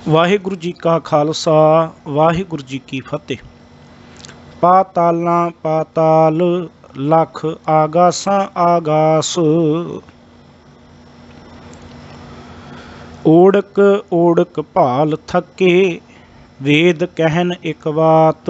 वाहिगुरु जी का खालसा वाहिगुरु जी की फतेह। पातालां पाताल लख आगासां आगास, ओड़क ओड़क भाल थके वेद कहन एक बात।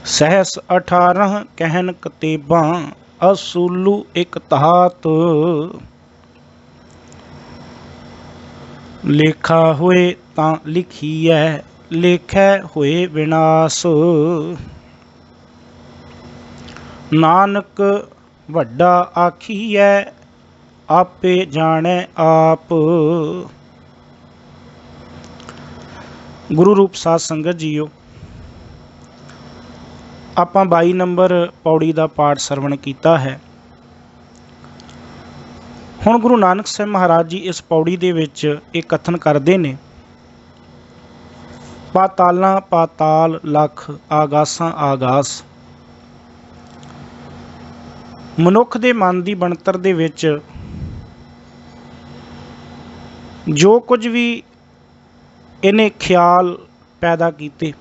सहस 18 कहन कतेबां असूलू एक तहात। लेखा होए तां लिखीऐ लेखै होए विनाश। नानक वड्डा आखीऐ आपे जाने आप। गुरु रूप साध संगत जीओ, आपां 22 नंबर पौड़ी का पाठ सरवण किया है। हुण गुरु नानक साहब महाराज जी इस पौड़ी दे विच एक कथन करते ने, पातालां पाताल लख आगासां आगास। मनुख दे मन की बनतर दे विच जो कुछ भी इन्हें ख्याल पैदा किए,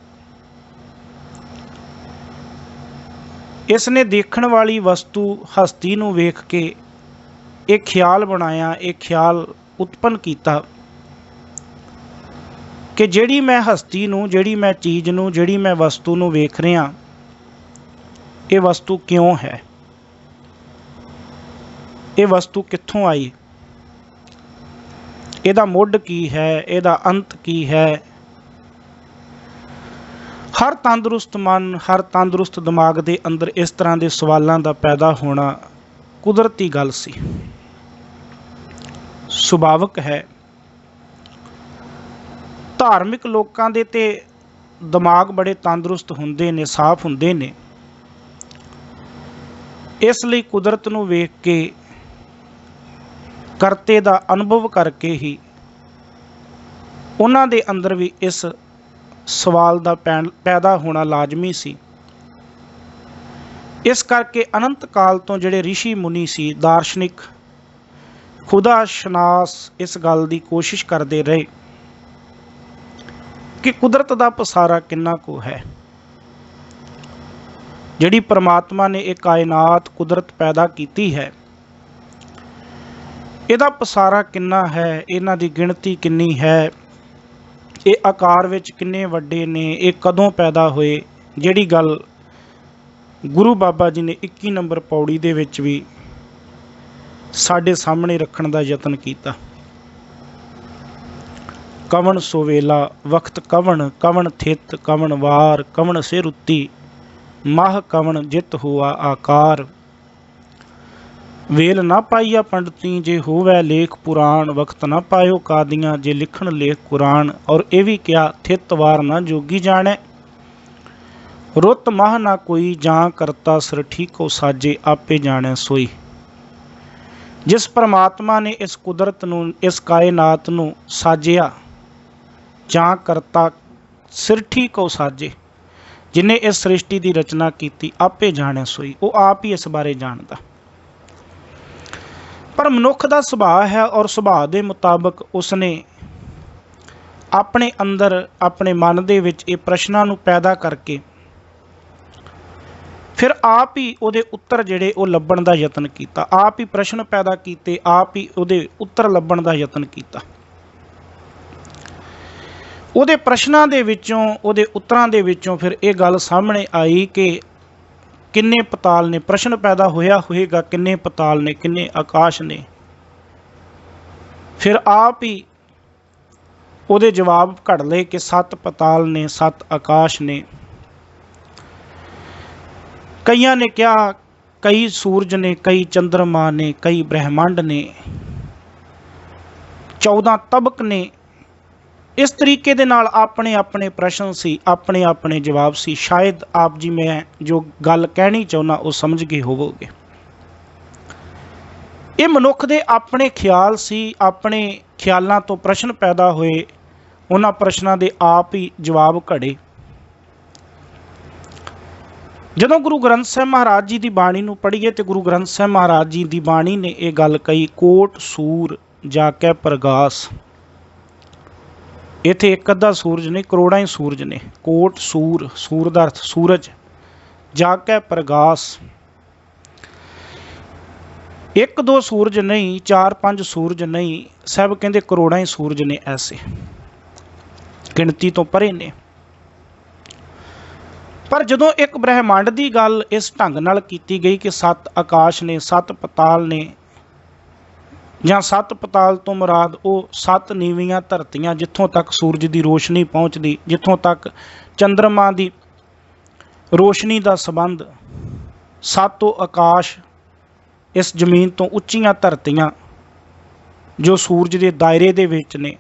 इसने देखण वाली वस्तु हस्ती नूं वेख के एक ख्याल बनाया, एक ख्याल उत्पन्न किया कि जिहड़ी मैं हस्ती नूं, जिहड़ी मैं चीज़ नूं, जिहड़ी मैं वस्तु नूं वेख रहा, ये वस्तु क्यों है, ये वस्तु कित्थों आई, इहदा मुੱਢ की है, इहदा अंत की है। हर तंदुरुस्त मन, हर तंदुरुस्त दिमाग के अंदर इस तरह के सवालों का पैदा होना कुदरती गल सी, सुभाविक है। धार्मिक लोगों के ते दिमाग बड़े तंदुरुस्त होंदे ने, साफ होंदे ने, इसलिए कुदरत नूं वेख के करते दा अनुभव करके ही उन्हां दे अंदर भी इस सवाल दा पैदा होना लाजमी सी। इस करके अनंत काल तो जिहड़े ऋषि मुनि सी, दार्शनिक, खुदा शनास इस गल की कोशिश करते रहे कि कुदरत का पसारा किन्ना को है, जिहड़ी परमात्मा ने एक कायनात कुदरत पैदा की है, इहदा पसारा किन्ना है, इन्हां दी गिणती किन्नी है, ये आकार विच किन्ने वड्डे ने, ये कदों पैदा होए। जिहड़ी गल गुरु बाबा जी ने 21 नंबर पौड़ी दे विच भी साडे सामने रखण दा यतन कीता। कवन सोवेला वक्त कवन, कवन थित कवन वार, कवन सिर उत्ती माह कवन जित हुआ आकार। वेल ना पाइया पंडिती जे होवै लेख पुराण, वक्त ना पायो कादियाँ जे लिखण लेख कुरान। और ये भी क्या थित वार ना जोगी जाने, रुत माह ना कोई जां करता सिर ठीको साजे आपे जाने सोई। जिस परमात्मा ने इस कुदरत नूं, इस कायनात नूं साजिया, जां करता सिर ठीको साजे, जिन्हें इस सृष्टि की रचना की, आपे जाने सोई, वो आप ही इस बारे जानता। पर मनुख का सुभाव है और सुभाव के मुताबिक उसने अपने अंदर, अपने मन दे विच ये प्रश्नां नूं पैदा करके फिर आप ही उहदे उत्तर जिहड़े वो लभण का यतन किया, आप ही प्रश्न पैदा किए, आप ही उहदे उत्तर लभण का यतन किया। उहदे प्रश्नां दे विचों, उहदे उत्तरां दे विचों फिर ये गल सामने आई कि किन्ने पताल ने, प्रश्न पैदा होया होएगा किन्ने पताल ने, किन्ने आकाश ने। फिर आप ही उहदे जवाब घड़ ले कि 7 पताल ने, 7 आकाश ने। कईयां ने कहा कई सूरज ने, कई चंद्रमा ने, कई ब्रह्मांड ने, 14 तबक ने। इस तरीके दे नाल अपने अपने प्रश्न सी, अपने अपने जवाब सी। शायद आप जी मैं जो गल कहनी चाहुंदा वो समझ गए होवोगे। ये मनुख दे अपने ख्याल सी, अपने ख्यालों तो प्रश्न पैदा होए, उन्हां प्रश्नों दे आप ही जवाब घड़े। जदों गुरु ग्रंथ साहिब महाराज जी की बाणी नूं पढ़ीए तो गुरु ग्रंथ साहिब महाराज जी की बाणी ने यह गल कही, कोट सूर जाके प्रगास। इत्थे एक अद्धा सूरज ने, करोड़ां ही सूरज ने। कोट सूर, सूर दा अर्थ सूरज। जाके प्रगास, एक दो सूरज नहीं, चार पांच सूरज नहीं, सब कहते करोड़ां ही सूरज ने, ऐसे गिणती तो परे ने। पर जदों एक ब्रह्मांड की गल इस ढंग नाल कीती गई कि सत्त आकाश ने, सत्त पताल ने, ਜਾਂ सत्त पताल तो मुराद वो सत्त नीवियां धरतियां जिथों तक सूरज की रोशनी पहुँचती, जिथों तक चंद्रमा की रोशनी का संबंध, सत्तो आकाश, इस जमीन तो उच्चियां धरतियां जो सूरज के दायरे दे विच ने,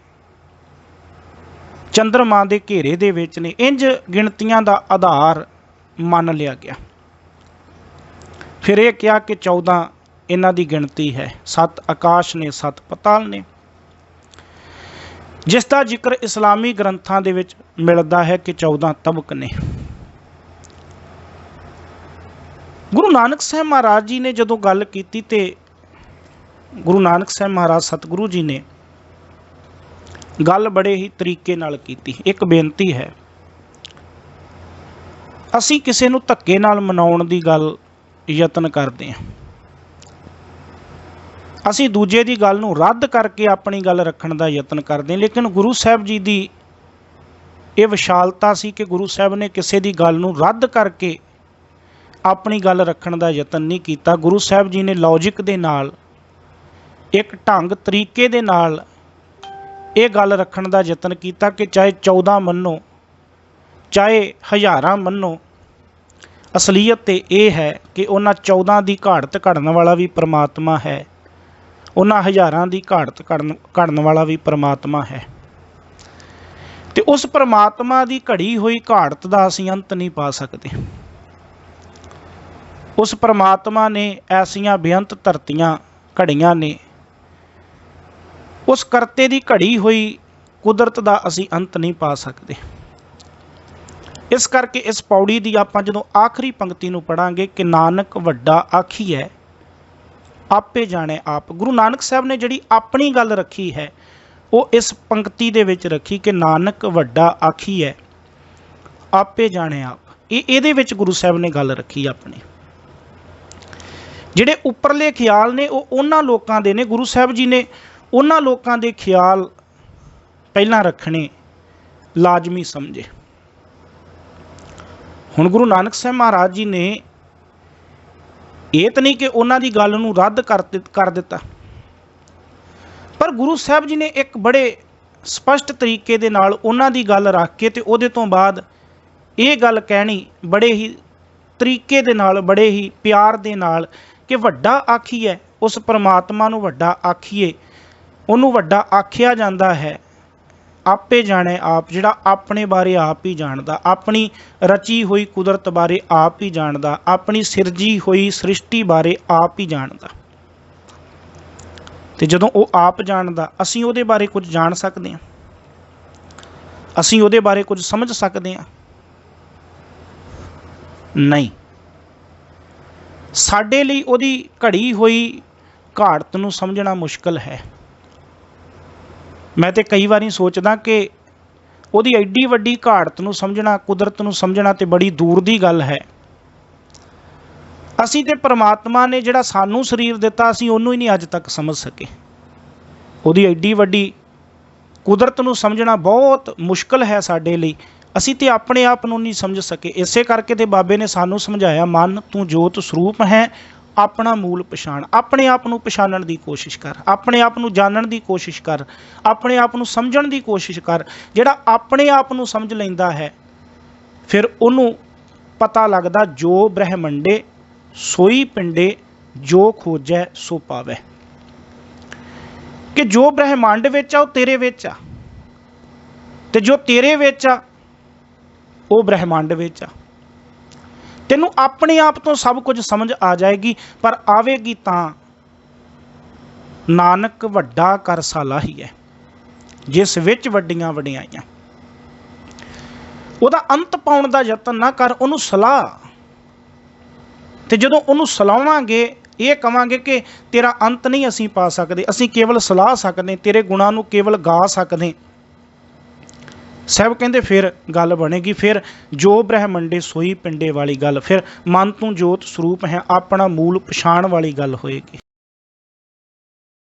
चंद्रमा के घेरे दे विच ने, इंज गिणतियां का आधार मान लिया गया। फिर यह कहा कि 14 इन्हां दी गिणती है, 7 आकाश ने, 7 पताल ने, जिसका जिक्र इस्लामी ग्रंथां दे विच मिलदा है कि 14 तबक ने। गुरु नानक साहब महाराज जी ने जदों गल कीती ते गुरु नानक साहब महाराज सतगुरु जी ने गल बड़े ही तरीके नाल कीती। एक बेनती है, असीं किसे नूं धक्के नाल मनाउण दी गल यतन करते हैं, असीं दूजे की गल नूं रद्द करके अपनी गल रखण दा यतन करते हैं। लेकिन गुरु साहब जी की ये विशालता सी कि गुरु साहब ने किसी की गल नूं रद्द करके अपनी गल रखण दा यतन नहीं कीता। गुरु साहब जी ने लॉजिक दे नाल, एक ढंग तरीके दे नाल ये गल रखण दा यतन कीता कि चाहे 14 मनो, चाहे हज़ारां मनो, असलीयत ते ये है कि उन्हां 14 की घाड़त घड़न वाला भी परमात्मा है, उन्हां हज़ारां की घाड़त घड़न वाला भी परमात्मा है। ते उस परमात्मा की घड़ी हुई घाड़त का असीं अंत नहीं पा सकते। उस परमात्मा ने ऐसियां बेअंत धरतियां घड़ियां ने, उस करते की घड़ी हुई कुदरत का असीं अंत नहीं पा सकते। इस करके इस पौड़ी की आपां जदों आखिरी पंक्ति नूं पढ़ांगे कि नानक वड्डा आखीए आपे जाने आप। गुरु नानक साहब ने जिहड़ी अपनी गल रखी है वो इस पंक्ति दे विच रखी कि नानक वड्डा आखीए आपे जाने आप। इहदे विच गुरु साहब ने गल रखी अपनी। जिहड़े उपरले ख्याल ने वो उन्हां लोकां दे ने, गुरु साहब जी ने उन्हां लोकां दे ख्याल पहलां रखने लाजमी समझे। हुण गुरु नानक साहब महाराज जी ने ये तो नहीं कि उन्हां दी गल नूं रद्द कर दिता, पर गुरु साहब जी ने एक बड़े स्पष्ट तरीके दे नाल उन्हां दी गल रख के ते उहदे तों बाद ये गल कहनी बड़े ही तरीके दे नाल, बड़े ही प्यार दे नाल कि वड्डा आखीए, उस परमात्मा नूं वड्डा आखीए, उन्होंने वड्डा आख्या जाता है। आपे जाने आप, जिहड़ा अपने बारे आप ही जानदा, अपनी रची हुई कुदरत बारे आप ही जानदा, अपनी सिरजी हुई सृष्टि बारे आप ही जानदा। ते जदों वो आप जानदा, असीं उहदे बारे कुछ जान सकते हैं, असीं उहदे बारे कुछ समझ सकते हैं? नहीं। साडे लई उहदी घड़ी हुई घाड़त नूं समझना मुश्किल है। मैं तो कई बारी सोचदा कि उहदी एड्डी वड्डी घाड़त नूं समझना, कुदरत नूं समझना तो बड़ी दूर की गल है। असीं ते परमात्मा ने जिहड़ा सानूं शरीर दिता, असीं उहनूं ही नहीं अज तक समझ सके। उहदी एड्डी वड्डी कुदरत नूं समझना बहुत मुश्किल है साडे लई। असीं ते अपने आप नूं नहीं समझ सके। इसे करके ते बाबे ने सानूं समझाया, मन तू जोत स्वरूप है, अपना मूल पछाण। अपने आप नूं पछाणन की कोशिश कर, अपने आप नूं जानन की कोशिश कर, अपने आप नूं समझण की कोशिश कर। जिहड़ा अपने आप नूं समझ लैंदा है फिर उहनूं पता लगदा जो ब्रह्मंडे सोई पिंडे, जो खोजै सो पावै। कि जो ब्रह्मंड विच आ वो तेरे विच आ, ते जो तेरे विच आ वो ब्रह्मंड विच आ। तेनू अपने आप तो सब कुछ समझ आ जाएगी, पर आवेगी तां नानक वड्डा कर साला ही है, जिस विच वड्डियां वडियाइयां। उहदा अंत पाउण दा यतन ना कर, उहनूं सलाह। ते जदों उहनूं सलावांगे ਇਹ ਕਵਾਂਗੇ ਕਿ ਤੇਰਾ ਅੰਤ ਨਹੀਂ ਅਸੀਂ ਪਾ ਸਕਦੇ, ਅਸੀਂ ਕੇਵਲ ਸਲਾਹ ਸਕਦੇ, ਤੇਰੇ ਗੁਣਾਂ ਨੂੰ ਕੇਵਲ ਗਾ ਸਕਦੇ। ਸਾਹਿਬ ਕਹਿੰਦੇ ਫਿਰ ਗੱਲ ਬਣੇਗੀ, ਫਿਰ ਜੋ ਬ੍ਰਹਮੰਡੇ ਸੋਈ ਪਿੰਡੇ ਵਾਲੀ ਗੱਲ, ਫਿਰ ਮਨ ਤੂੰ ਜੋਤ ਸਰੂਪ ਹੈ ਆਪਣਾ ਮੂਲ ਪਛਾਣ ਵਾਲੀ ਗੱਲ ਹੋਏਗੀ।